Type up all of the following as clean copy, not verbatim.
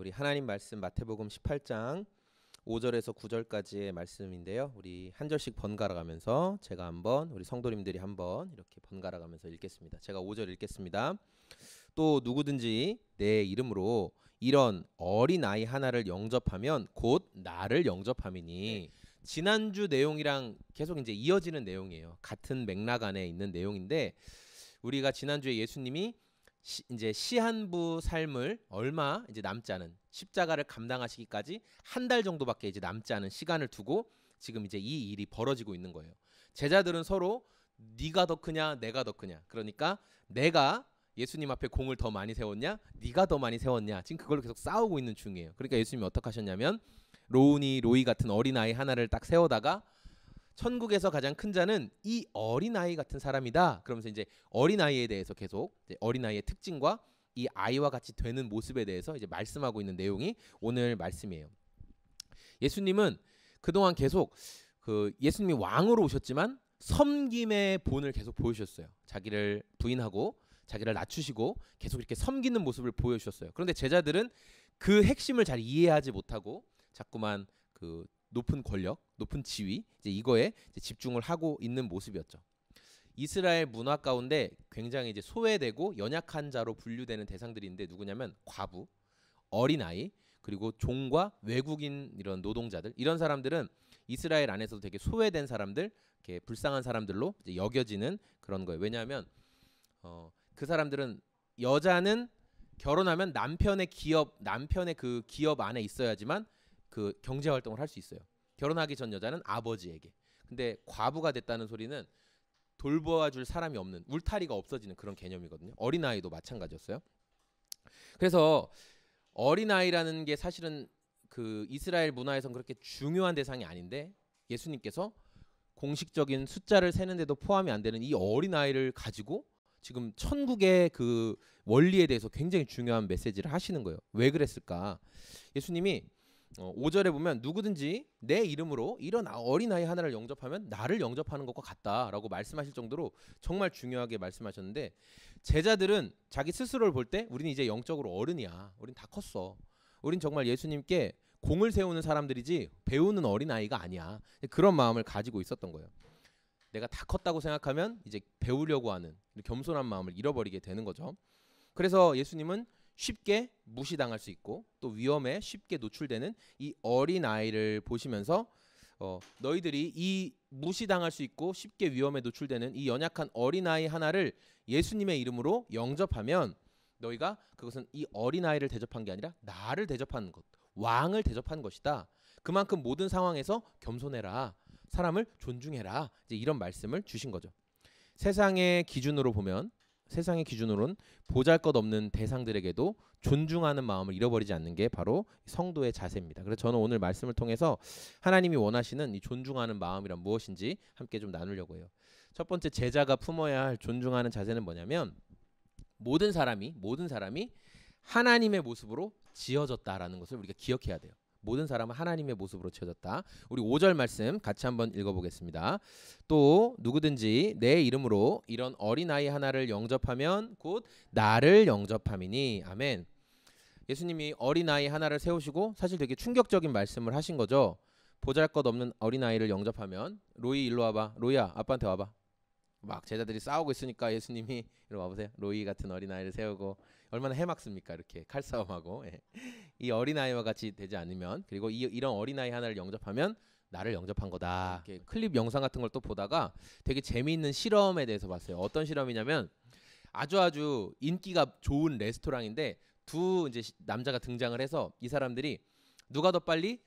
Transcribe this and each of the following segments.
우리 하나님 말씀 마태복음 18장 5절에서 9절까지의 말씀인데요. 우리 한 절씩 번갈아 가면서 제가 한번 우리 성도님들이 한번 이렇게 번갈아 가면서 읽겠습니다. 제가 5절 읽겠습니다. 또 누구든지 내 이름으로 이런 어린 아이 하나를 영접하면 곧 나를 영접함이니. 지난주 내용이랑 계속 이제 이어지는 내용이에요. 같은 맥락 안에 있는 내용인데 우리가 지난주에 예수님이 이제 시한부 삶을 얼마 이제 남지 않은 십자가를 감당하시기까지 한 달 정도밖에 이제 남지 않은 시간을 두고 지금 이제 이 일이 벌어지고 있는 거예요. 제자들은 서로 네가 더 크냐 내가 더 크냐, 그러니까 내가 예수님 앞에 공을 더 많이 세웠냐 네가 더 많이 세웠냐, 지금 그걸로 계속 싸우고 있는 중이에요. 그러니까 예수님이 어떻게 하셨냐면 로이 같은 어린아이 하나를 딱 세워다가 천국에서 가장 큰 자는 이 어린아이 같은 사람이다. 그러면서 이제 어린아이에 대해서 계속 어린아이의 특징과 이 아이와 같이 되는 모습에 대해서 이제 말씀하고 있는 내용이 오늘 말씀이에요. 예수님은 그동안 계속 예수님이 왕으로 오셨지만 섬김의 본을 계속 보여주셨어요. 자기를 부인하고 자기를 낮추시고 계속 이렇게 섬기는 모습을 보여주셨어요. 그런데 제자들은 그 핵심을 잘 이해하지 못하고 자꾸만 높은 권력, 높은 지위, 이제 이거에 이제 집중을 하고 있는 모습이었죠. 이스라엘 문화 가운데 굉장히 이제 소외되고 연약한 자로 분류되는 대상들인데 누구냐면 과부, 어린아이, 그리고 종과 외국인 이런 노동자들, 이런 사람들은 이스라엘 안에서도 되게 소외된 사람들, 이렇게 불쌍한 사람들로 이제 여겨지는 그런 거예요. 왜냐하면 그 사람들은 여자는 결혼하면 남편의 그 기업 안에 있어야지만 그 경제 활동을 할 수 있어요. 결혼하기 전 여자는 아버지에게. 근데 과부가 됐다는 소리는 돌보아줄 사람이 없는, 울타리가 없어지는 그런 개념이거든요. 어린아이도 마찬가지였어요. 그래서 어린아이라는 게 사실은 그 이스라엘 문화에선 그렇게 중요한 대상이 아닌데 예수님께서 공식적인 숫자를 세는데도 포함이 안 되는 이 어린아이를 가지고 지금 천국의 그 원리에 대해서 굉장히 중요한 메시지를 하시는 거예요. 왜 그랬을까? 예수님이 5절에 보면 누구든지 내 이름으로 이런 어린아이 하나를 영접하면 나를 영접하는 것과 같다라고 말씀하실 정도로 정말 중요하게 말씀하셨는데, 제자들은 자기 스스로를 볼 때 우리는 이제 영적으로 어른이야, 우린 다 컸어, 우린 정말 예수님께 공을 세우는 사람들이지 배우는 어린아이가 아니야, 그런 마음을 가지고 있었던 거예요. 내가 다 컸다고 생각하면 이제 배우려고 하는 겸손한 마음을 잃어버리게 되는 거죠. 그래서 예수님은 쉽게 무시당할 수 있고 또 위험에 쉽게 노출되는 이 어린아이를 보시면서 너희들이 이 무시당할 수 있고 쉽게 위험에 노출되는 이 연약한 어린아이 하나를 예수님의 이름으로 영접하면 너희가 그것은 이 어린아이를 대접한 게 아니라 나를 대접하는 것, 왕을 대접한 것이다. 그만큼 모든 상황에서 겸손해라, 사람을 존중해라, 이제 이런 말씀을 주신 거죠. 세상의 기준으로는 보잘것없는 대상들에게도 존중하는 마음을 잃어버리지 않는 게 바로 성도의 자세입니다. 그래서 저는 오늘 말씀을 통해서 하나님이 원하시는 이 존중하는 마음이란 무엇인지 함께 좀 나누려고 해요. 첫 번째, 제자가 품어야 할 존중하는 자세는 뭐냐면 모든 사람이 하나님의 모습으로 지어졌다라는 것을 우리가 기억해야 돼요. 모든 사람은 하나님의 모습으로 지어졌다. 우리 5절 말씀 같이 한번 읽어보겠습니다. 또 누구든지 내 이름으로 이런 어린아이 하나를 영접하면 곧 나를 영접함이니. 아멘. 예수님이 어린아이 하나를 세우시고 사실 되게 충격적인 말씀을 하신 거죠. 보잘것없는 어린아이를 영접하면, 로이 일로 와봐, 로이야 아빠한테 와봐. 막 제자들이 싸우고 있으니까 예수님이 이리 와보세요. 로이 같은 어린아이를 세우고 얼마나 해맑습니까? 이렇게 칼싸움하고. 이 어린아이와 같이 되지 않으면, 그리고 이런 어린아이 하나를 영접하면 나를 영접한 거다. 이렇게 클립 영상 같은 걸 또 보다가 되게 재미있는 실험에 대해서 봤어요. 어떤 실험이냐면 아주 인기가 좋은 레스토랑인데 두 이제 남자가 등장을 해서 이 사람들이 누가 더 빨리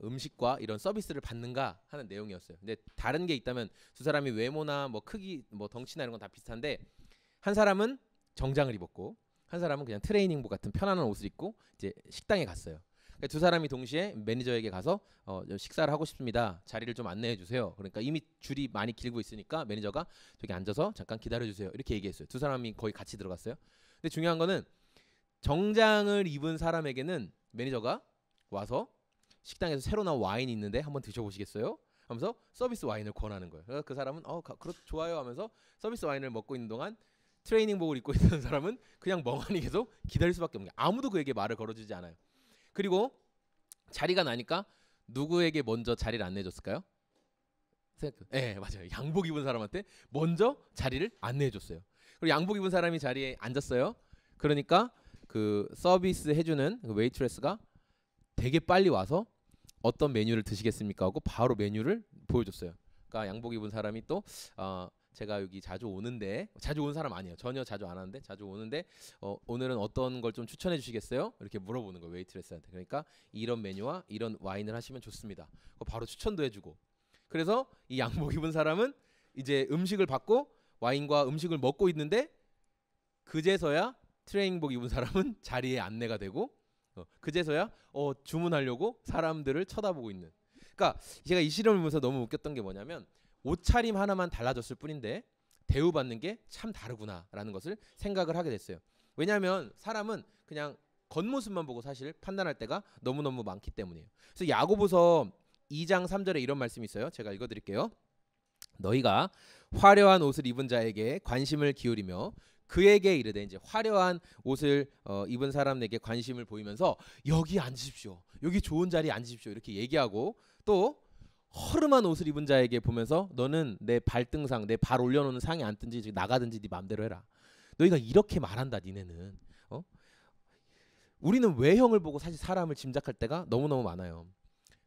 음식과 이런 서비스를 받는가 하는 내용이었어요. 근데 다른 게 있다면 두 사람이 외모나 뭐 크기, 뭐 덩치나 이런 건 다 비슷한데 한 사람은 정장을 입었고 한 사람은 그냥 트레이닝복 같은 편안한 옷을 입고 이제 식당에 갔어요. 그러니까 두 사람이 동시에 매니저에게 가서 식사를 하고 싶습니다, 자리를 좀 안내해 주세요. 그러니까 이미 줄이 많이 길고 있으니까 매니저가 저기 앉아서 잠깐 기다려 주세요 이렇게 얘기했어요. 두 사람이 거의 같이 들어갔어요. 근데 중요한 거는 정장을 입은 사람에게는 매니저가 와서 식당에서 새로 나온 와인이 있는데 한번 드셔보시겠어요? 하면서 서비스 와인을 권하는 거예요. 그래서 그 사람은 좋아요 하면서 서비스 와인을 먹고 있는 동안 트레이닝복을 입고 있는 사람은 그냥 멍하니 계속 기다릴 수밖에 없는 게 아무도 그에게 말을 걸어주지 않아요. 그리고 자리가 나니까 누구에게 먼저 자리를 안내해줬을까요? 네, 맞아요. 양복 입은 사람한테 먼저 자리를 안내해줬어요. 그리고 양복 입은 사람이 자리에 앉았어요. 그러니까 그 서비스 해주는 그 웨이트레스가 되게 빨리 와서 어떤 메뉴를 드시겠습니까 하고 바로 메뉴를 보여줬어요. 그러니까 양복 입은 사람이 또 제가 여기 자주 오는데, 자주 오는 사람 아니에요. 전혀 자주 안 하는데 자주 오는데 오늘은 어떤 걸 좀 추천해 주시겠어요? 이렇게 물어보는 거예요, 웨이트레스한테. 그러니까 이런 메뉴와 이런 와인을 하시면 좋습니다. 바로 추천도 해주고. 그래서 이 양복 입은 사람은 이제 음식을 받고 와인과 음식을 먹고 있는데 그제서야 트레이닝복 입은 사람은 자리에 안내가 되고 그제서야 주문하려고 사람들을 쳐다보고 있는. 그러니까 제가 이 실험을 보면서 너무 웃겼던 게 뭐냐면 옷차림 하나만 달라졌을 뿐인데 대우받는 게 참 다르구나라는 것을 생각을 하게 됐어요. 왜냐하면 사람은 그냥 겉모습만 보고 사실 판단할 때가 너무너무 많기 때문이에요. 그래서 야고보서 2장 3절에 이런 말씀이 있어요. 제가 읽어드릴게요. 너희가 화려한 옷을 입은 자에게 관심을 기울이며 그에게 이르되, 이제 화려한 옷을 입은 사람에게 관심을 보이면서 여기 앉으십시오, 여기 좋은 자리에 앉으십시오 이렇게 얘기하고, 또 허름한 옷을 입은 자에게 보면서 너는 내 발등상, 내 발 올려놓는 상에 앉든지 나가든지 네 마음대로 해라. 너희가 이렇게 말한다. 니네는 우리는 외형을 보고 사실 사람을 짐작할 때가 너무너무 많아요.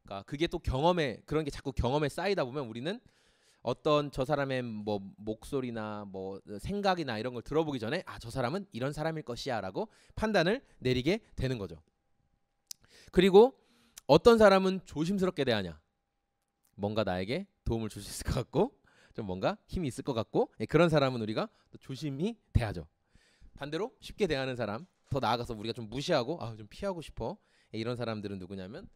그러니까 그게 또 경험에, 그런 게 자꾸 경험에 쌓이다 보면 우리는 어떤 저 사람의 뭐 목소리나 뭐 생각이나 이런 걸 들어보기 전에 저 사람은 이런 사람일 것이야 라고 판단을 내리게 되는 거죠. 그리고 어떤 사람은 조심스럽게 대하냐, 뭔가 나에게 도움을 줄 수 있을 것 같고 좀 뭔가 힘이 있을 것 같고, 그런 사람은 우리가 또 조심히 대하죠. 반대로 쉽게 대하는 사람, 더 나아가서 우리가 좀 무시하고 좀 피하고 싶어, 이런 사람들은 누구냐면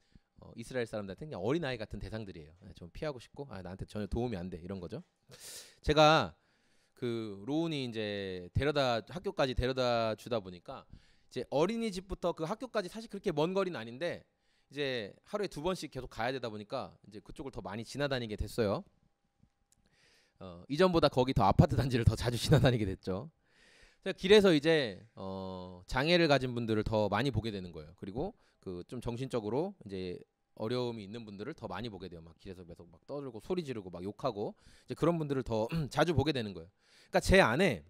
이스라엘 사람들한테 그냥 어린아이 같은 대상들이에요. 좀 피하고 싶고 나한테 전혀 도움이 안 돼, 이런 거죠. 제가 그 로운이 이제 학교까지 데려다 주다 보니까 이제 어린이집부터 그 학교까지 사실 그렇게 먼 거리는 아닌데 이제 하루에 2번씩 계속 가야 되다 보니까 이제 그쪽을 더 많이 지나다니게 됐어요. 이전보다 거기 더 아파트 단지를 더 자주 지나다니게 됐죠. 길에서 이제 장애를 가진 분들을 더 많이 보게 되는 거예요. 그리고 그 좀 정신적으로 이제 어려움이 있는 분들을 더 많이 보게 돼요. 막 길에서 계속 막 떠들고 소리 지르고 막 욕하고 이제 그런 분들을 더 자주 보게 되는 거예요. 그러니까 제 안에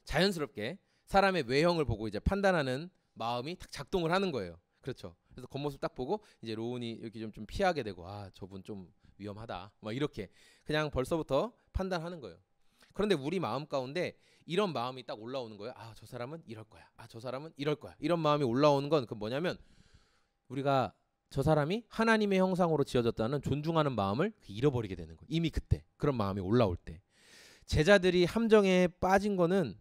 자연스럽게 사람의 외형을 보고 이제 판단하는 마음이 딱 작동을 하는 거예요. 그렇죠. 그래서 겉모습 딱 보고 이제 로운이 이렇게 좀 피하게 되고 저분 좀 위험하다 막 이렇게 그냥 벌써부터 판단하는 거예요. 그런데 우리 마음 가운데 이런 마음이 딱 올라오는 거예요. 저 사람은 이럴 거야. 저 사람은 이럴 거야. 이런 마음이 올라오는 건 그 뭐냐면 우리가 저 사람이 하나님의 형상으로 지어졌다는 존중하는 마음을 잃어버리게 되는 거예요. 이미 그때 그런 마음이 올라올 때. 제자들이 함정에 빠진 거는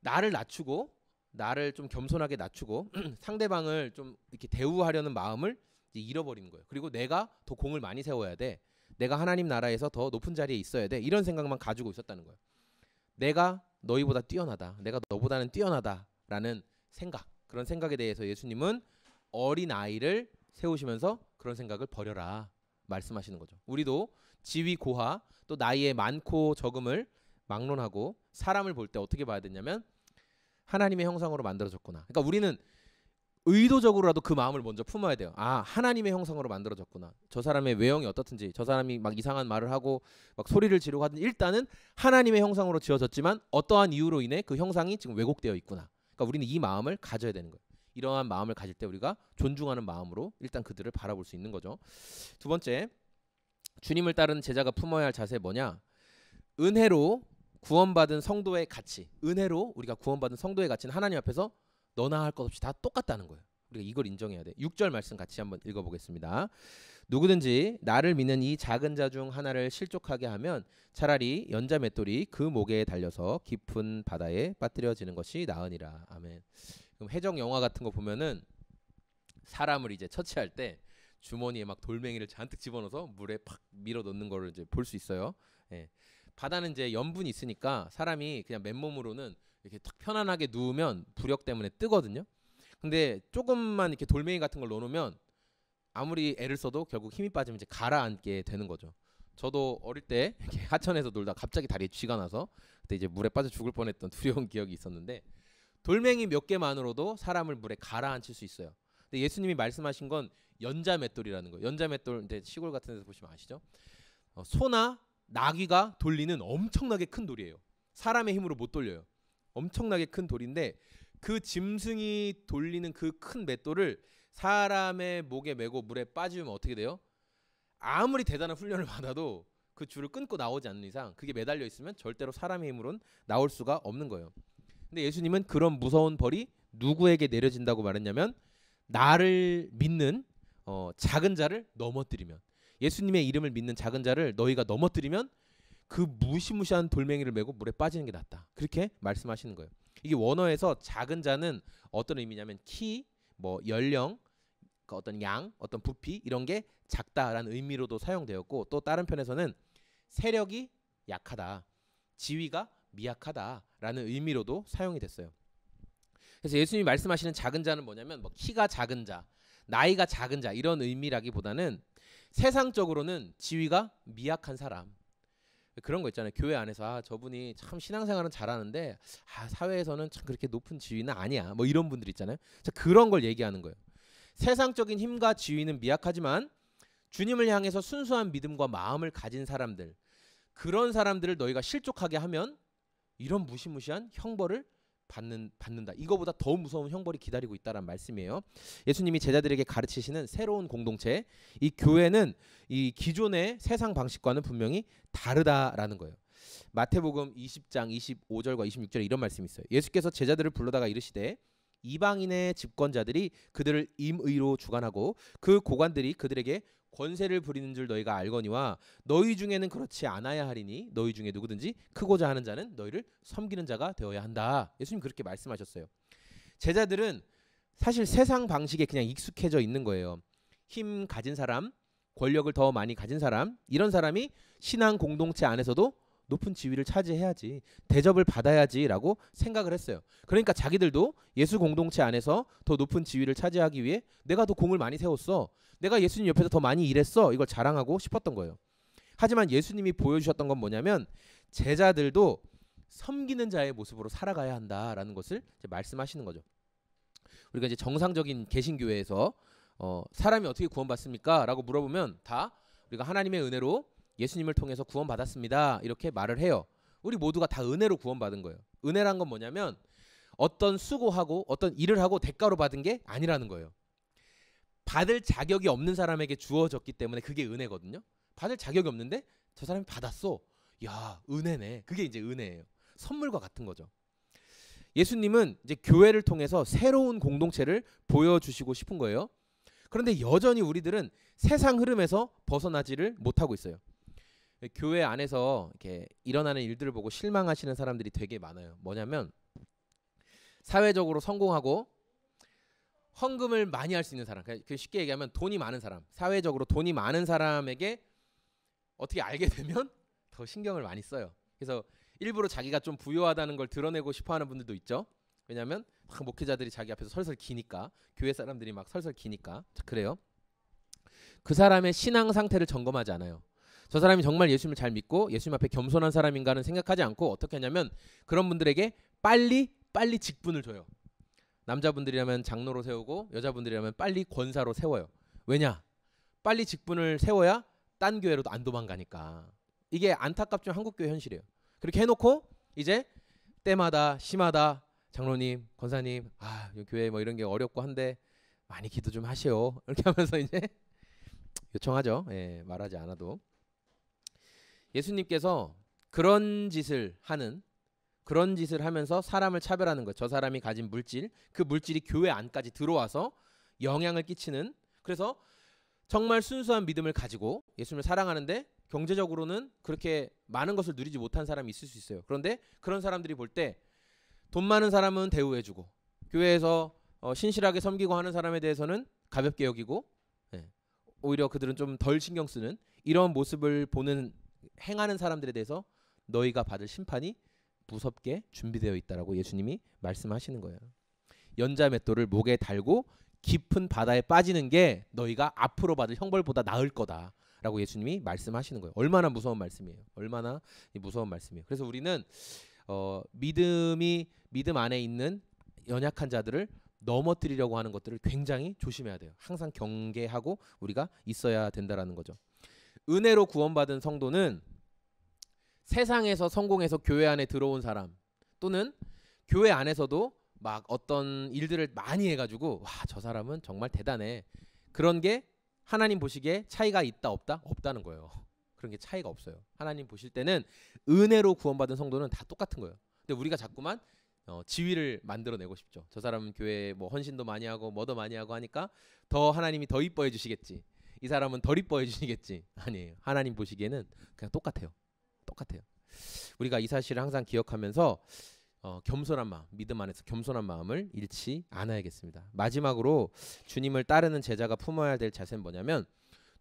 나를 낮추고 나를 좀 겸손하게 낮추고 상대방을 좀 이렇게 대우하려는 마음을 잃어버리는 거예요. 그리고 내가 더 공을 많이 세워야 돼. 내가 하나님 나라에서 더 높은 자리에 있어야 돼. 이런 생각만 가지고 있었다는 거예요. 내가 너희보다 뛰어나다. 내가 너보다는 뛰어나다라는 생각. 그런 생각에 대해서 예수님은 어린 아이를 세우시면서 그런 생각을 버려라 말씀하시는 거죠. 우리도 지위 고하 또 나이에 많고 적음을 막론하고 사람을 볼 때 어떻게 봐야 되냐면 하나님의 형상으로 만들어졌구나. 그러니까 우리는 의도적으로라도 그 마음을 먼저 품어야 돼요. 하나님의 형상으로 만들어졌구나. 저 사람의 외형이 어떻든지 저 사람이 막 이상한 말을 하고 막 소리를 지르고 하든 일단은 하나님의 형상으로 지어졌지만 어떠한 이유로 인해 그 형상이 지금 왜곡되어 있구나. 그러니까 우리는 이 마음을 가져야 되는 거예요. 이러한 마음을 가질 때 우리가 존중하는 마음으로 일단 그들을 바라볼 수 있는 거죠. 두 번째, 주님을 따르는 제자가 품어야 할 자세 뭐냐? 은혜로 구원받은 성도의 가치. 은혜로 우리가 구원받은 성도의 가치는 하나님 앞에서 너나 할 것 없이 다 똑같다는 거예요. 우리가 이걸 인정해야 돼. 6절 말씀 같이 한번 읽어보겠습니다. 누구든지 나를 믿는 이 작은 자 중 하나를 실족하게 하면 차라리 연자 맷돌이 그 목에 달려서 깊은 바다에 빠뜨려지는 것이 나으니라. 아멘. 그럼 해적 영화 같은 거 보면은 사람을 이제 처치할 때 주머니에 막 돌멩이를 잔뜩 집어넣어서 물에 팍 밀어 넣는 거를 이제 볼 수 있어요. 바다는 이제 염분이 있으니까 사람이 그냥 맨몸으로는 이렇게 탁 편안하게 누우면 부력 때문에 뜨거든요. 근데 조금만 이렇게 돌멩이 같은 걸 넣어놓으면 아무리 애를 써도 결국 힘이 빠지면 이제 가라앉게 되는 거죠. 저도 어릴 때 이렇게 하천에서 놀다 갑자기 다리에 쥐가 나서 그때 이제 물에 빠져 죽을 뻔했던 두려운 기억이 있었는데, 돌멩이 몇 개만으로도 사람을 물에 가라앉힐 수 있어요. 근데 예수님이 말씀하신 건 연자맷돌이라는 거예요. 연자맷돌, 이제 시골 같은 데서 보시면 아시죠? 소나 나귀가 돌리는 엄청나게 큰 돌이에요. 사람의 힘으로 못 돌려요. 엄청나게 큰 돌인데 그 짐승이 돌리는 그 큰 맷돌을 사람의 목에 메고 물에 빠지면 어떻게 돼요? 아무리 대단한 훈련을 받아도 그 줄을 끊고 나오지 않는 이상 그게 매달려 있으면 절대로 사람의 힘으로는 나올 수가 없는 거예요. 근데 예수님은 그런 무서운 벌이 누구에게 내려진다고 말했냐면, 나를 믿는 작은 자를 넘어뜨리면, 예수님의 이름을 믿는 작은 자를 너희가 넘어뜨리면 그 무시무시한 돌멩이를 메고 물에 빠지는 게 낫다. 그렇게 말씀하시는 거예요. 이게 원어에서 작은 자는 어떤 의미냐면 키, 뭐 연령, 어떤 양, 어떤 부피 이런 게 작다라는 의미로도 사용되었고, 또 다른 편에서는 세력이 약하다, 지위가 미약하다라는 의미로도 사용이 됐어요. 그래서 예수님이 말씀하시는 작은 자는 뭐냐면 뭐 키가 작은 자, 나이가 작은 자 이런 의미라기보다는 세상적으로는 지위가 미약한 사람, 그런 거 있잖아요. 교회 안에서 저분이 참 신앙생활은 잘하는데 사회에서는 참 그렇게 높은 지위는 아니야, 뭐 이런 분들 있잖아요. 그런 걸 얘기하는 거예요. 세상적인 힘과 지위는 미약하지만 주님을 향해서 순수한 믿음과 마음을 가진 사람들, 그런 사람들을 너희가 실족하게 하면 이런 무시무시한 형벌을 받는다. 이거보다 더 무서운 형벌이 기다리고 있다는 말씀이에요. 예수님이 제자들에게 가르치시는 새로운 공동체, 이 교회는 이 기존의 세상 방식과는 분명히 다르다라는 거예요. 마태복음 20장 25절과 26절에 이런 말씀이 있어요. 예수께서 제자들을 불러다가 이르시되 이방인의 집권자들이 그들을 임의로 주관하고 그 고관들이 그들에게 권세를 부리는 줄 너희가 알거니와 너희 중에는 그렇지 않아야 하리니 너희 중에 누구든지 크고자 하는 자는 너희를 섬기는 자가 되어야 한다. 예수님 그렇게 말씀하셨어요. 제자들은 사실 세상 방식에 그냥 익숙해져 있는 거예요. 힘 가진 사람, 권력을 더 많이 가진 사람, 이런 사람이 신앙 공동체 안에서도 높은 지위를 차지해야지, 대접을 받아야지라고 생각을 했어요. 그러니까 자기들도 예수 공동체 안에서 더 높은 지위를 차지하기 위해 내가 더 공을 많이 세웠어, 내가 예수님 옆에서 더 많이 일했어, 이걸 자랑하고 싶었던 거예요. 하지만 예수님이 보여주셨던 건 뭐냐면 제자들도 섬기는 자의 모습으로 살아가야 한다라는 것을 이제 말씀하시는 거죠. 우리가 이제 정상적인 개신교회에서 사람이 어떻게 구원받습니까? 라고 물어보면 다 우리가 하나님의 은혜로 예수님을 통해서 구원받았습니다, 이렇게 말을 해요. 우리 모두가 다 은혜로 구원받은 거예요. 은혜란 건 뭐냐면 어떤 수고하고 어떤 일을 하고 대가로 받은 게 아니라는 거예요. 받을 자격이 없는 사람에게 주어졌기 때문에 그게 은혜거든요. 받을 자격이 없는데 저 사람이 받았어, 야 은혜네. 그게 이제 은혜예요. 선물과 같은 거죠. 예수님은 이제 교회를 통해서 새로운 공동체를 보여주시고 싶은 거예요. 그런데 여전히 우리들은 세상 흐름에서 벗어나지를 못하고 있어요. 교회 안에서 이렇게 일어나는 일들을 보고 실망하시는 사람들이 되게 많아요. 뭐냐면 사회적으로 성공하고 헌금을 많이 할 수 있는 사람, 쉽게 얘기하면 돈이 많은 사람, 사회적으로 돈이 많은 사람에게 어떻게 알게 되면 더 신경을 많이 써요. 그래서 일부러 자기가 좀 부유하다는 걸 드러내고 싶어하는 분들도 있죠. 왜냐하면 목회자들이 자기 앞에서 설설 기니까, 교회 사람들이 막 설설 기니까. 그래요. 그 사람의 신앙 상태를 점검하지 않아요. 저 사람이 정말 예수님을 잘 믿고 예수님 앞에 겸손한 사람인가는 생각하지 않고 어떻게 하냐면 그런 분들에게 빨리 직분을 줘요. 남자분들이라면 장로로 세우고 여자분들이라면 빨리 권사로 세워요. 왜냐? 빨리 직분을 세워야 딴 교회로도 안 도망가니까. 이게 안타깝지만 한국교회 현실이에요. 그렇게 해놓고 이제 때마다 심하다, 장로님, 권사님, 교회 뭐 이런 게 어렵고 한데 많이 기도 좀 하시오, 이렇게 하면서 이제 요청하죠. 예, 말하지 않아도. 예수님께서 그런 짓을 하면서 사람을 차별하는 거예요. 저 사람이 가진 물질, 그 물질이 교회 안까지 들어와서 영향을 끼치는, 그래서 정말 순수한 믿음을 가지고 예수님을 사랑하는데 경제적으로는 그렇게 많은 것을 누리지 못한 사람이 있을 수 있어요. 그런데 그런 사람들이 볼 때 돈 많은 사람은 대우해주고 교회에서 신실하게 섬기고 하는 사람에 대해서는 가볍게 여기고, 오히려 그들은 좀 덜 신경 쓰는 이런 모습을 행하는 사람들에 대해서 너희가 받을 심판이 무섭게 준비되어 있다라고 예수님이 말씀하시는 거예요. 연자맷돌을 목에 달고 깊은 바다에 빠지는 게 너희가 앞으로 받을 형벌보다 나을 거다라고 라고 예수님이 말씀하시는 거예요. 얼마나 무서운 말씀이에요. 얼마나 무서운 말씀이에요. 그래서 우리는 믿음 안에 있는 연약한 자들을 넘어뜨리려고 하는 것들을 굉장히 조심해야 돼요. 항상 경계하고 우리가 있어야 된다라는 거죠. 은혜로 구원받은 성도는 세상에서 성공해서 교회 안에 들어온 사람, 또는 교회 안에서도 막 어떤 일들을 많이 해가지고 와, 저 사람은 정말 대단해, 그런 게 하나님 보시기에 차이가 있다 없다? 없다는 거예요. 그런 게 차이가 없어요. 하나님 보실 때는 은혜로 구원받은 성도는 다 똑같은 거예요. 근데 우리가 자꾸만 지위를 만들어내고 싶죠. 저 사람은 교회에 뭐 헌신도 많이 하고 뭐도 많이 하고 하니까 더 하나님이 더 이뻐해 주시겠지, 이 사람은 덜 이뻐해 주시겠지. 아니에요. 하나님 보시기에는 그냥 똑같아요. 똑같아요. 우리가 이 사실을 항상 기억하면서 겸손한 마음, 믿음 안에서 겸손한 마음을 잃지 않아야겠습니다. 마지막으로 주님을 따르는 제자가 품어야 될 자세는 뭐냐면,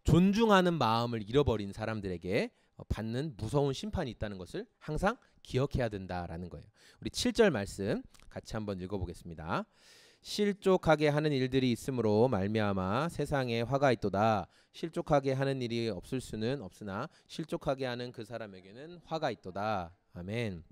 존중하는 마음을 잃어버린 사람들에게 받는 무서운 심판이 있다는 것을 항상 기억해야 된다라는 거예요. 우리 7절 말씀 같이 한번 읽어보겠습니다. 실족하게 하는 일들이 있으므로 말미암아 세상에 화가 있도다. 실족하게 하는 일이 없을 수는 없으나 실족하게 하는 그 사람에게는 화가 있도다. 아멘.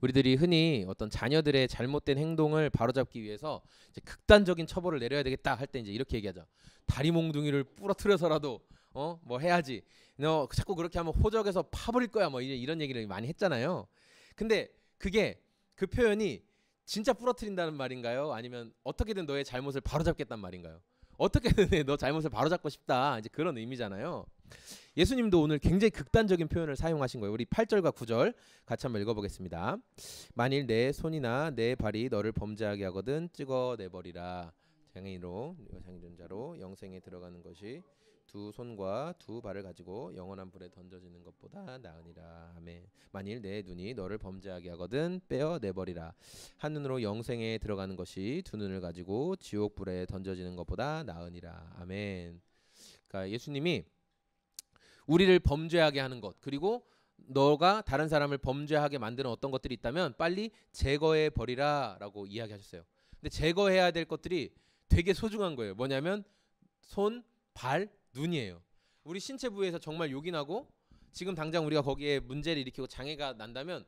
우리들이 흔히 어떤 자녀들의 잘못된 행동을 바로잡기 위해서 이제 극단적인 처벌을 내려야 되겠다 할 때 이제 이렇게 얘기하죠. 다리 몽둥이를 부러뜨려서라도 뭐 해야지. 너 자꾸 그렇게 하면 호적에서 파버릴 거야. 뭐 이런 얘기를 많이 했잖아요. 근데 그게 그 표현이 진짜 부러뜨린다는 말인가요? 아니면 어떻게든 너의 잘못을 바로잡겠다는 말인가요? 어떻게든 너 잘못을 바로잡고 싶다, 이제 그런 의미잖아요. 예수님도 오늘 굉장히 극단적인 표현을 사용하신 거예요. 우리 8절과 9절 같이 한번 읽어보겠습니다. 만일 내 손이나 내 발이 너를 범죄하게 하거든 찍어내버리라. 장애인자로 영생에 들어가는 것이 두 손과 두 발을 가지고 영원한 불에 던져지는 것보다 나으니라. 아멘. 만일 내 눈이 너를 범죄하게 하거든 빼어내버리라. 한 눈으로 영생에 들어가는 것이 두 눈을 가지고 지옥 불에 던져지는 것보다 나으니라. 아멘. 그러니까 예수님이 우리를 범죄하게 하는 것, 그리고 너가 다른 사람을 범죄하게 만드는 어떤 것들이 있다면 빨리 제거해 버리라 라고 이야기하셨어요. 근데 제거해야 될 것들이 되게 소중한 거예요. 뭐냐면 손, 발, 눈이에요. 우리 신체 부위에서 정말 욕이 나고 지금 당장 우리가 거기에 문제를 일으키고 장애가 난다면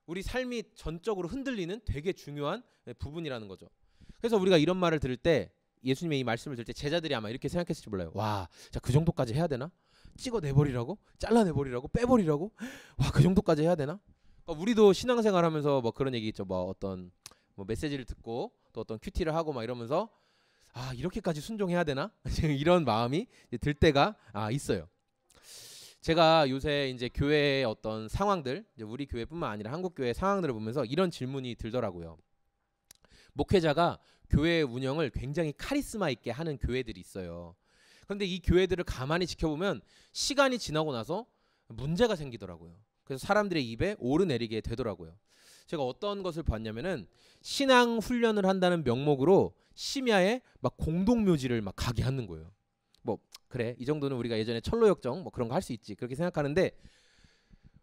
우리 삶이 전적으로 흔들리는 되게 중요한 부분이라는 거죠. 그래서 우리가 이런 말을 들을 때, 예수님의 이 말씀을 들을 때 제자들이 아마 이렇게 생각했을지 몰라요. 와, 자, 그 정도까지 해야 되나? 찍어내버리라고? 잘라내버리라고? 빼버리라고? 와, 그 정도까지 해야 되나? 그러니까 우리도 신앙생활하면서 뭐 그런 얘기 있죠. 뭐 어떤 뭐 메시지를 듣고 또 어떤 큐티를 하고 막 이러면서 아, 이렇게까지 순종해야 되나? 이런 마음이 들 때가 있어요. 제가 요새 이제 교회의 어떤 상황들, 이제 우리 교회뿐만 아니라 한국 교회 상황들을 보면서 이런 질문이 들더라고요. 목회자가 교회 운영을 굉장히 카리스마 있게 하는 교회들이 있어요. 그런데 이 교회들을 가만히 지켜보면 시간이 지나고 나서 문제가 생기더라고요. 그래서 사람들의 입에 오르내리게 되더라고요. 제가 어떤 것을 봤냐면은 신앙 훈련을 한다는 명목으로 심야에 막 공동묘지를 막 가게 하는 거예요. 뭐 그래, 이 정도는 우리가 예전에 철로역정 뭐 그런 거 할 수 있지, 그렇게 생각하는데,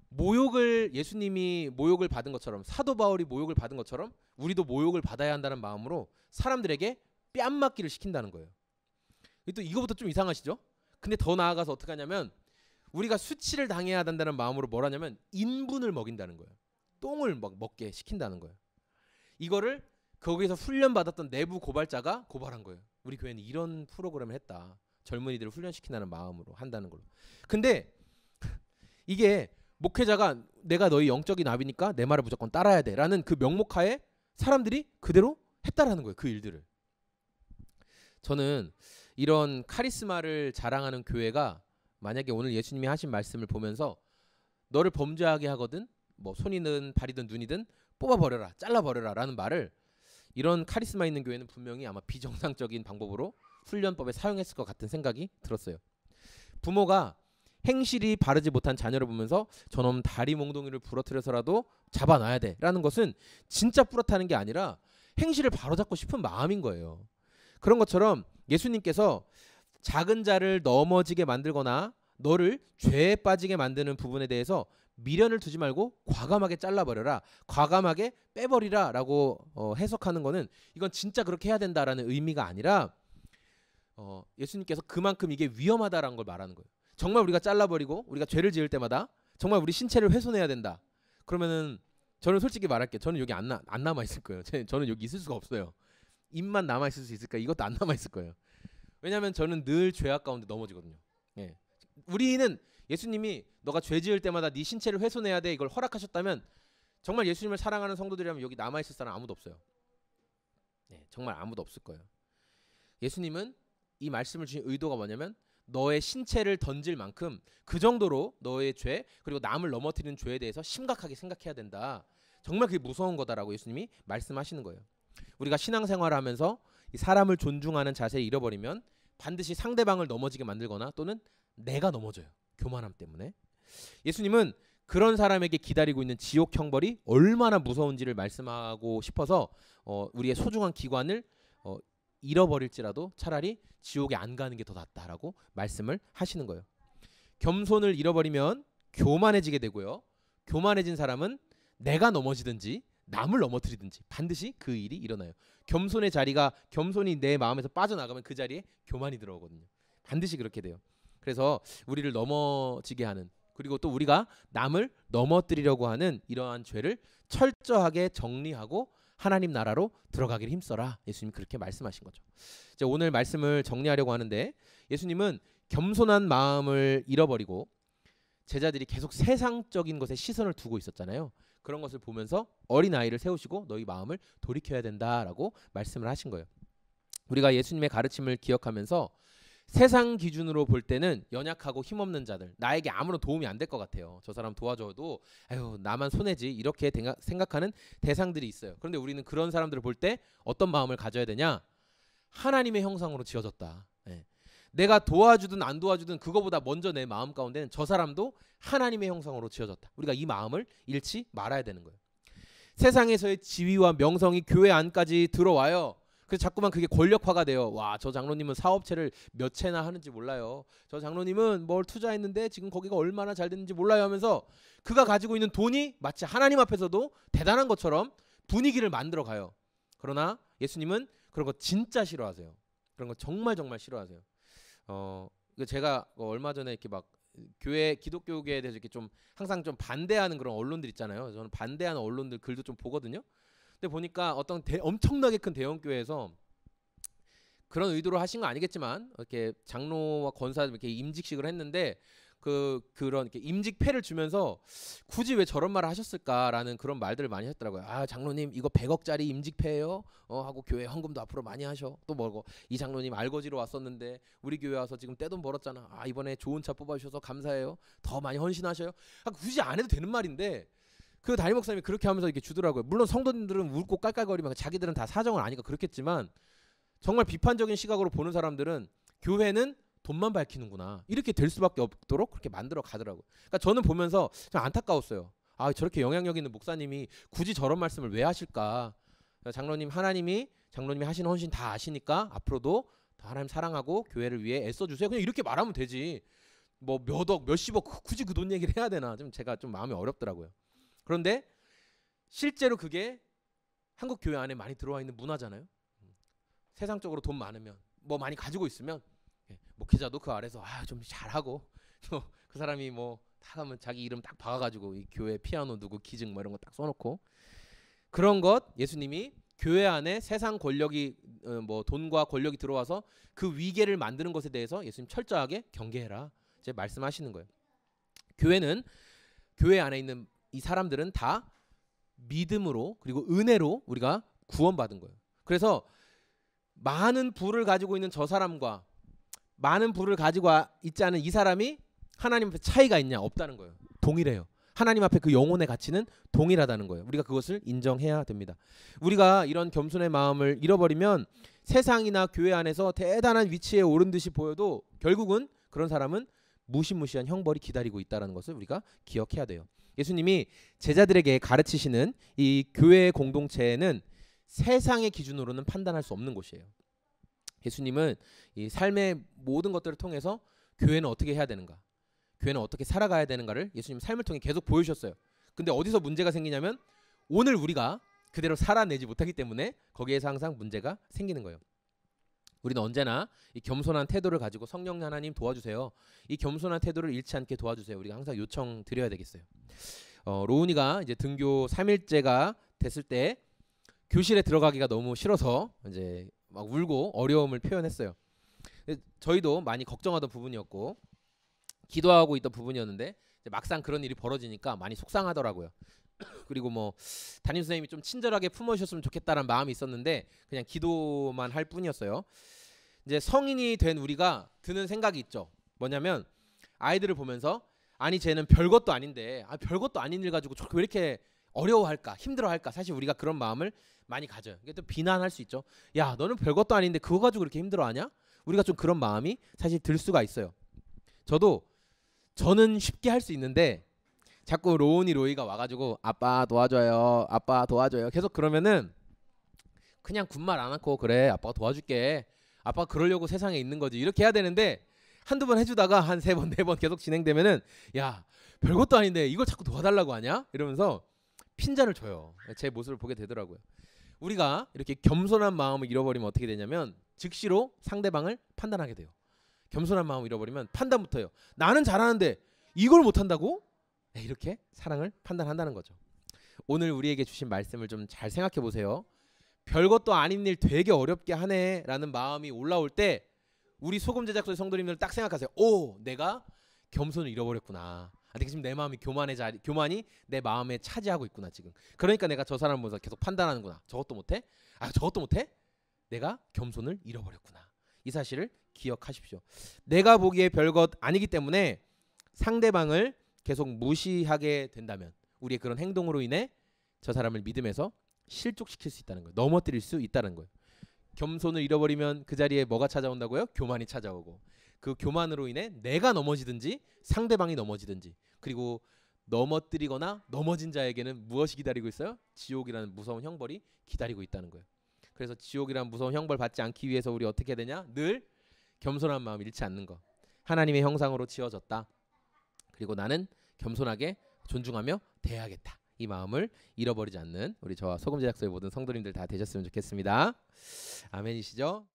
모욕을 예수님이 모욕을 받은 것처럼, 사도 바울이 모욕을 받은 것처럼 우리도 모욕을 받아야 한다는 마음으로 사람들에게 뺨 맞기를 시킨다는 거예요. 또 이거부터 좀 이상하시죠? 근데 더 나아가서 어떻게 하냐면 우리가 수치를 당해야 한다는 마음으로 뭘 하냐면 인분을 먹인다는 거예요. 똥을 막 먹게 시킨다는 거예요. 이거를 거기서 훈련받았던 내부 고발자가 고발한 거예요. 우리 교회는 이런 프로그램을 했다. 젊은이들을 훈련시킨다는 마음으로 한다는 걸로. 근데 이게 목회자가 내가 너희 영적인 나비니까 내 말을 무조건 따라야 돼 라는 그 명목하에 사람들이 그대로 했다라는 거예요. 그 일들을. 저는 이런 카리스마를 자랑하는 교회가 만약에 오늘 예수님이 하신 말씀을 보면서 너를 범죄하게 하거든 뭐 손이든 발이든 눈이든 뽑아버려라, 잘라버려라 라는 말을 이런 카리스마 있는 교회는 분명히 아마 비정상적인 방법으로 훈련법에 사용했을 것 같은 생각이 들었어요. 부모가 행실이 바르지 못한 자녀를 보면서 저놈 다리 몽둥이를 부러뜨려서라도 잡아놔야 돼 라는 것은 진짜 뿌듯하는 게 아니라 행실을 바로잡고 싶은 마음인 거예요. 그런 것처럼 예수님께서 작은 자를 넘어지게 만들거나 너를 죄에 빠지게 만드는 부분에 대해서 미련을 두지 말고 과감하게 잘라버려라, 과감하게 빼버리라 라고 해석하는 거는 이건 진짜 그렇게 해야 된다라는 의미가 아니라 예수님께서 그만큼 이게 위험하다라는 걸 말하는 거예요. 정말 우리가 잘라버리고 우리가 죄를 지을 때마다 정말 우리 신체를 훼손해야 된다. 그러면은 저는 솔직히 말할게요. 저는 여기 안 남아 있을 거예요. 저는 여기 있을 수가 없어요. 입만 남아 있을 수 있을까? 이것도 안 남아 있을 거예요. 왜냐하면 저는 늘 죄악 가운데 넘어지거든요. 예. 우리는 예수님이 너가 죄 지을 때마다 네 신체를 훼손해야 돼 이걸 허락하셨다면 정말 예수님을 사랑하는 성도들이라면 여기 남아 있을 사람 아무도 없어요. 예, 정말 아무도 없을 거예요. 예수님은 이 말씀을 주신 의도가 뭐냐면 너의 신체를 던질 만큼 그 정도로 너의 죄 그리고 남을 넘어뜨리는 죄에 대해서 심각하게 생각해야 된다. 정말 그게 무서운 거다라고 예수님이 말씀하시는 거예요. 우리가 신앙생활을 하면서 이 사람을 존중하는 자세를 잃어버리면 반드시 상대방을 넘어지게 만들거나 또는 내가 넘어져요. 교만함 때문에. 예수님은 그런 사람에게 기다리고 있는 지옥 형벌이 얼마나 무서운지를 말씀하고 싶어서 우리의 소중한 기관을 잃어버릴지라도 차라리 지옥에 안 가는 게 더 낫다라고 말씀을 하시는 거예요. 겸손을 잃어버리면 교만해지게 되고요. 교만해진 사람은 내가 넘어지든지 남을 넘어뜨리든지 반드시 그 일이 일어나요. 겸손의 자리가 겸손이 내 마음에서 빠져나가면 그 자리에 교만이 들어오거든요. 반드시 그렇게 돼요. 그래서 우리를 넘어지게 하는 그리고 또 우리가 남을 넘어뜨리려고 하는 이러한 죄를 철저하게 정리하고 하나님 나라로 들어가기를 힘써라. 예수님 그렇게 말씀하신 거죠. 이제 오늘 말씀을 정리하려고 하는데 예수님은 겸손한 마음을 잃어버리고 제자들이 계속 세상적인 것에 시선을 두고 있었잖아요. 그런 것을 보면서 어린아이를 세우시고 너희 마음을 돌이켜야 된다라고 말씀을 하신 거예요. 우리가 예수님의 가르침을 기억하면서 세상 기준으로 볼 때는 연약하고 힘없는 자들 나에게 아무런 도움이 안 될 것 같아요. 저 사람 도와줘도 아유 나만 손해지 이렇게 생각하는 대상들이 있어요. 그런데 우리는 그런 사람들을 볼 때 어떤 마음을 가져야 되냐? 하나님의 형상으로 지어졌다. 네. 내가 도와주든 안 도와주든 그거보다 먼저 내 마음 가운데는 저 사람도 하나님의 형상으로 지어졌다. 우리가 이 마음을 잃지 말아야 되는 거예요. 세상에서의 지위와 명성이 교회 안까지 들어와요. 그래서 자꾸만 그게 권력화가 돼요. 와, 저 장로님은 사업체를 몇 채나 하는지 몰라요. 저 장로님은 뭘 투자했는데 지금 거기가 얼마나 잘 됐는지 몰라요 하면서 그가 가지고 있는 돈이 마치 하나님 앞에서도 대단한 것처럼 분위기를 만들어 가요. 그러나 예수님은 그런 거 진짜 싫어하세요. 그런 거 정말 싫어하세요. 제가 얼마 전에 이렇게 막 교회 기독교계에 대해서 이렇게 좀 항상 좀 반대하는 그런 언론들 있잖아요. 저는 반대하는 언론들 글도 좀 보거든요. 근데 보니까 어떤 엄청나게 큰 대형 교회에서 그런 의도로 하신 거 아니겠지만 이렇게 장로와 권사 이렇게 임직식을 했는데 그런 이렇게 임직패를 주면서 굳이 왜 저런 말을 하셨을까라는 그런 말들을 많이 했더라고요. 아 장로님 이거 100억짜리 임직패예요. 하고 교회 헌금도 앞으로 많이 하셔. 또 뭐고 이 장로님 알거지로 왔었는데 우리 교회 와서 지금 떼돈 벌었잖아. 아 이번에 좋은 차 뽑아주셔서 감사해요. 더 많이 헌신하셔요. 굳이 안 해도 되는 말인데 그 담임 목사님이 그렇게 하면서 이렇게 주더라고요. 물론 성도님들은 울고 깔깔거리면 자기들은 다 사정을 아니까 그렇겠지만 정말 비판적인 시각으로 보는 사람들은 교회는 돈만 밝히는구나 이렇게 될 수밖에 없도록 그렇게 만들어 가더라고요. 그러니까 저는 보면서 좀 안타까웠어요. 아 저렇게 영향력 있는 목사님이 굳이 저런 말씀을 왜 하실까. 장로님 장로님이 하시는 헌신 다 아시니까 앞으로도 더 하나님 사랑하고 교회를 위해 애써주세요. 그냥 이렇게 말하면 되지. 뭐 몇억 몇십억 굳이 그 돈 얘기를 해야 되나. 제가 좀 마음이 어렵더라고요. 그런데 실제로 그게 한국 교회 안에 많이 들어와 있는 문화잖아요. 세상적으로 돈 많으면 뭐 많이 가지고 있으면 목회자도 그 아래서 좀 잘하고 그 사람이 뭐 다 하면 자기 이름 딱 박아가지고 이 교회 피아노 누구 기증 뭐 이런 거 딱 써놓고 그런 것 예수님이 교회 안에 세상 권력이 뭐 돈과 권력이 들어와서 그 위계를 만드는 것에 대해서 예수님 철저하게 경계해라 이제 말씀하시는 거예요. 교회는 교회 안에 있는 이 사람들은 다 믿음으로 그리고 은혜로 우리가 구원받은 거예요. 그래서 많은 부를 가지고 있는 저 사람과 많은 부를 가지고 있지 않은 이 사람이 하나님 앞에 차이가 있냐? 없다는 거예요. 동일해요. 하나님 앞에 그 영혼의 가치는 동일하다는 거예요. 우리가 그것을 인정해야 됩니다. 우리가 이런 겸손의 마음을 잃어버리면 세상이나 교회 안에서 대단한 위치에 오른 듯이 보여도 결국은 그런 사람은 무시무시한 형벌이 기다리고 있다는 것을 우리가 기억해야 돼요. 예수님이 제자들에게 가르치시는 이 교회의 공동체는 세상의 기준으로는 판단할 수 없는 곳이에요. 예수님은 이 삶의 모든 것들을 통해서 교회는 어떻게 해야 되는가, 교회는 어떻게 살아가야 되는가를 예수님 삶을 통해 계속 보여주셨어요. 근데 어디서 문제가 생기냐면 오늘 우리가 그대로 살아내지 못하기 때문에 거기에서 항상 문제가 생기는 거예요. 우리는 언제나 이 겸손한 태도를 가지고 성령 하나님 도와주세요. 이 겸손한 태도를 잃지 않게 도와주세요. 우리가 항상 요청 드려야 되겠어요. 로운이가 이제 등교 3일째가 됐을 때 교실에 들어가기가 너무 싫어서 이제 막 울고 어려움을 표현했어요. 저희도 많이 걱정하던 부분이었고 기도하고 있던 부분이었는데 막상 그런 일이 벌어지니까 많이 속상하더라고요. 그리고 뭐 담임 선생님이 좀 친절하게 품어주셨으면 좋겠다는 마음이 있었는데 그냥 기도만 할 뿐이었어요. 이제 성인이 된 우리가 드는 생각이 있죠. 뭐냐면 아이들을 보면서 아니 쟤는 별것도 아닌데 별것도 아닌 일 가지고 왜 이렇게 어려워할까 힘들어할까. 사실 우리가 그런 마음을 많이 가져요. 이게 또 비난할 수 있죠. 야 너는 별것도 아닌데 그거 가지고 그렇게 힘들어하냐. 우리가 좀 그런 마음이 사실 들 수가 있어요. 저는 쉽게 할 수 있는데 자꾸 로이가 와가지고 아빠 도와줘요 아빠 도와줘요 계속 그러면은 그냥 군말 안 하고 그래 아빠가 도와줄게 아빠가 그러려고 세상에 있는 거지 이렇게 해야 되는데 한두 번 해주다가 한 3번 4번 계속 진행되면은 야 별것도 아닌데 이걸 자꾸 도와달라고 하냐 이러면서 핀잔을 줘요. 제 모습을 보게 되더라고요. 우리가 이렇게 겸손한 마음을 잃어버리면 어떻게 되냐면 즉시로 상대방을 판단하게 돼요. 겸손한 마음을 잃어버리면 판단부터요. 나는 잘하는데 이걸 못한다고? 이렇게 사랑을 판단한다는 거죠. 오늘 우리에게 주신 말씀을 좀 잘 생각해 보세요. 별것도 아닌 일 되게 어렵게 하네 라는 마음이 올라올 때 우리 소금 제작소의 성도님들 딱 생각하세요. 오 내가 겸손을 잃어버렸구나. 지금 내 마음이 교만이 내 마음에 차지하고 있구나 지금. 그러니까 내가 저 사람을 보면서 계속 판단하는구나. 저것도 못해? 저것도 못해? 내가 겸손을 잃어버렸구나. 이 사실을 기억하십시오. 내가 보기에 별것 아니기 때문에 상대방을 계속 무시하게 된다면 우리의 그런 행동으로 인해 저 사람을 믿음에서 실족시킬 수 있다는 거예요. 넘어뜨릴 수 있다는 거예요. 겸손을 잃어버리면 그 자리에 뭐가 찾아온다고요? 교만이 찾아오고 그 교만으로 인해 내가 넘어지든지 상대방이 넘어지든지 그리고 넘어뜨리거나 넘어진 자에게는 무엇이 기다리고 있어요? 지옥이라는 무서운 형벌이 기다리고 있다는 거예요. 그래서 지옥이라는 무서운 형벌 받지 않기 위해서 우리 어떻게 해야 되냐? 늘 겸손한 마음 잃지 않는 거. 하나님의 형상으로 지어졌다. 그리고 나는 겸손하게 존중하며 대해야겠다. 이 마음을 잃어버리지 않는 우리 저와 소금 제작소의 모든 성도님들 다 되셨으면 좋겠습니다. 아멘이시죠?